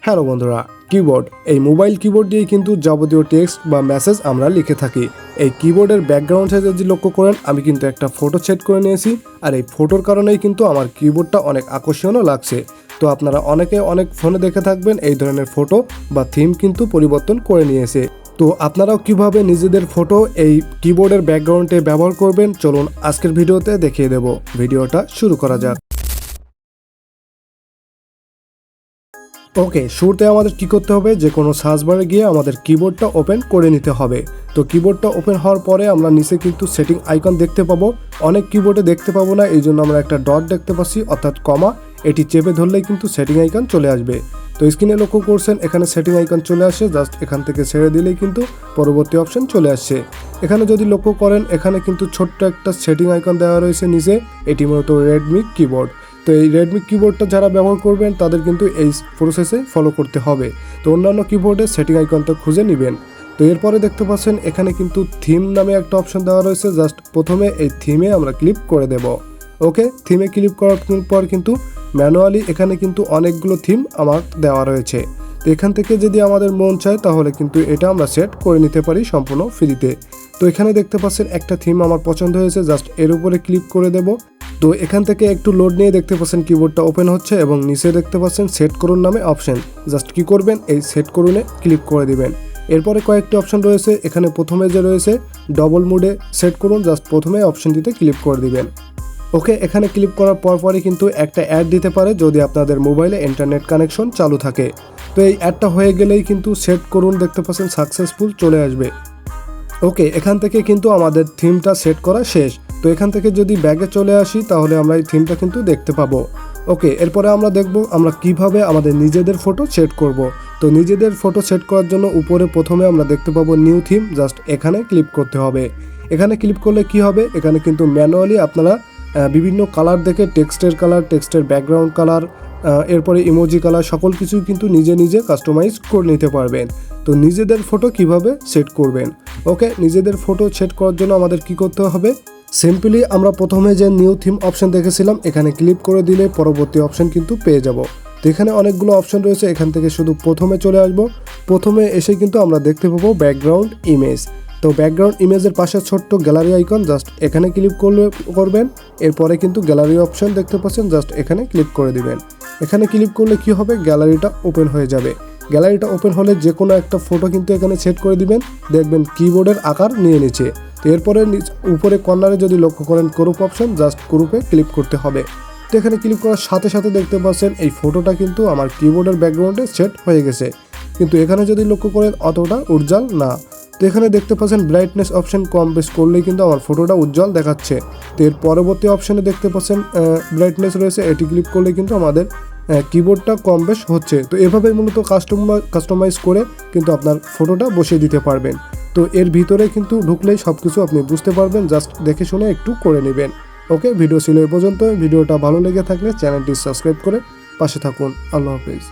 Hello বন্ধুরা, keyboard এই mobile keyboard দিয়ে কিন্তু যাবতীয় টেক্সট বা মেসেজ আমরা লিখে থাকি। এই কিবোর্ডের ব্যাকগ্রাউন্ড সাইজে যদি লক্ষ্য করেন, আমি কিন্তু একটা ফটো সেট করে নিয়েছি। আর এই ফটোর কারণেই কিন্তু আমার কিবোর্ডটা অনেক আকর্ষণীয় লাগছে। তো আপনারা অনেকে অনেক ফোনে দেখে থাকবেন এই ধরনের ফটো বা থিম কিন্তু পরিবর্তন করে নিয়েছে। তো আপনারাও কিভাবে নিজেদের ফটো এই কিবোর্ডের ব্যাকগ্রাউন্ডে ব্যবহার করবেন, চলুন আজকের ভিডিওতে দেখিয়ে দেব। ভিডিওটা শুরু করা যাক। ওকে, শুরুতে আমাদের কি করতে হবে, যে কোনো সার্চ বারে গিয়ে আমাদের কিবোর্ডটা ওপেন করে নিতে হবে। তো কিবোর্ডটা ওপেন হওয়ার পরে আমরা নিচে কিন্তু সেটিং আইকন দেখতে পাবো। অনেক কিবোর্ডে দেখতে পাবো না, এই জন্য আমরা একটা ডট দেখতে পাচ্ছি, অর্থাৎ কমা। এটি চেপে ধরলেই কিন্তু সেটিং আইকন চলে আসবে। তো স্ক্রিনে লক্ষ্য করছেন এখানে সেটিং আইকন চলে আসে, জাস্ট এখান থেকে ছেড়ে দিলেই কিন্তু পরবর্তী অপশন চলে আসছে। এখানে যদি লক্ষ্য করেন এখানে কিন্তু ছোট্ট একটা সেটিং আইকন দেওয়া রয়েছে নিচে, এটি মূলত রেডমি কিবোর্ড। তো এই রেডমি কিবোর্ডটা যারা ব্যবহার করবেন তাদের কিন্তু এই প্রসেসে ফলো করতে হবে। তো অন্যান্য কিবোর্ডে সেটিং আইকনটা খুঁজে নেবেন। তো এরপরে দেখতে পাচ্ছেন এখানে কিন্তু থিম নামে একটা অপশন দেওয়া রয়েছে, জাস্ট প্রথমে এই থিমে আমরা ক্লিক করে দেব। ওকে, থিমে ক্লিক করার পর কিন্তু ম্যানুয়ালি এখানে কিন্তু অনেকগুলো থিম আমার দেওয়া রয়েছে। তো এখান থেকে যদি আমাদের মন চায় তাহলে কিন্তু এটা আমরা সেট করে নিতে পারি সম্পূর্ণ ফ্রিতে। তো এখানে দেখতে পাচ্ছেন একটা থিম আমার পছন্দ হয়েছে, জাস্ট এর উপরে ক্লিক করে দেব। তো এখান থেকে একটু লোড নিয়ে দেখতে পাচ্ছেন কিবোর্ডটা ওপেন হচ্ছে এবং নিচে দেখতে পাচ্ছেন সেট করুন নামে অপশন। জাস্ট কি করবেন, এই সেট করুনে ক্লিক করে দিবেন। এরপরে কয়েকটি অপশন রয়েছে, এখানে প্রথমে যে রয়েছে ডবল মোডে সেট করুন, জাস্ট প্রথমে অপশনটিতে ক্লিক করে দিবেন। ওকে, এখানে ক্লিক করার পরই কিন্তু একটা অ্যাড দিতে পারে যদি আপনাদের মোবাইলে ইন্টারনেট কানেকশন চালু থাকে। তো এই অ্যাডটা হয়ে গেলেই কিন্তু সেট করুন দেখতে পাচ্ছেন সাকসেসফুল চলে আসবে। ওকে, এখান থেকে কিন্তু আমাদের থিমটা সেট করা শেষ। তো এখান থেকে যদি ব্যাগে চলে আসি তাহলে আমরা এই থিমটা কিন্তু দেখতে পাবো। ওকে, এরপরে আমরা দেখব আমরা কিভাবে আমাদের নিজেদের ফটো সেট করব। তো নিজেদের ফটো সেট করার জন্য উপরে প্রথমে আমরা দেখতে পাবো নিউ থিম, জাস্ট এখানে ক্লিক করতে হবে। এখানে ক্লিক করলে কি হবে, এখানে কিন্তু ম্যানুয়ালি আপনারা বিভিন্ন কালার দেখে টেক্সটের কালার, টেক্সটের ব্যাকগ্রাউন্ড কালার, এরপরে ইমোজি কালার সকল কিছু কিন্তু নিজে নিজে কাস্টমাইজ করে নিতে পারবেন। তো নিজেদের ফটো কিভাবে সেট করবেন। ওকে, নিজেদের ফটো সেট করার জন্য আমাদের কি করতে হবে, সিম্পলি আমরা প্রথমে যে নিউ থিম অপশন দেখেছিলাম এখানে ক্লিক করে দিলে পরবর্তী অপশন কিন্তু পেয়ে যাব। তো এখানে অনেকগুলো অপশন রয়েছে, এখান থেকে শুধু প্রথমে চলে আসব। প্রথমে এসে কিন্তু আমরা দেখতে পাবো ব্যাকগ্রাউন্ড ইমেজ। তো ব্যাকগ্রাউন্ড ইমেজের পাশে ছোট্ট গ্যালারি আইকন, জাস্ট এখানে ক্লিক করবেন। এরপরে কিন্তু গ্যালারি অপশন দেখতে পাচ্ছেন, জাস্ট এখানে ক্লিক করে দিবেন। এখানে ক্লিক করলে কি হবে, গ্যালারিটা ওপেন হয়ে যাবে। গ্যালারিটা ওপেন হলে যে কোনো একটা ফটো কিন্তু এখানে সেট করে দিবেন, দেখবেন কিবোর্ডের আকার নিয়ে নিচ্ছে। তো এরপরে উপরে কর্নারে যদি লক্ষ্য করেন গ্রুপ অপশন, জাস্ট গ্রুপে ক্লিক করতে হবে। তো এখানে ক্লিক করার সাথে সাথে দেখতে পাচ্ছেন এই ফটোটা কিন্তু আমার কিবোর্ডের ব্যাকগ্রাউন্ডে সেট হয়ে গেছে। কিন্তু এখানে যদি লক্ষ্য করেন অতটা উজ্জ্বল না। তো এখানে দেখতে পাচ্ছেন ব্রাইটনেস অপশন কম বেশ করলেই কিন্তু আমার ফটোটা উজ্জ্বল দেখাচ্ছে। তো এর পরবর্তী অপশনে দেখতে পাচ্ছেন ব্রাইটনেস রয়েছে, এটি ক্লিক করলে কিন্তু আমাদের কিবোর্ডটা কম বেশ হচ্ছে। তো এভাবেই মূলত কাস্টমাইজ করে কিন্তু আপনার ফটোটা বসিয়ে দিতে পারবেন। তো এর ভিতরে কিন্তু ঢুকলেই সব কিছু আপনি বুঝতে পারবেন, জাস্ট দেখে শুনে একটু করে নেবেন। ওকে, ভিডিও ছিল এ পর্যন্ত। ভিডিওটা ভালো লেগে থাকলে চ্যানেলটি সাবস্ক্রাইব করে পাশে থাকুন। আল্লাহ হাফেজ।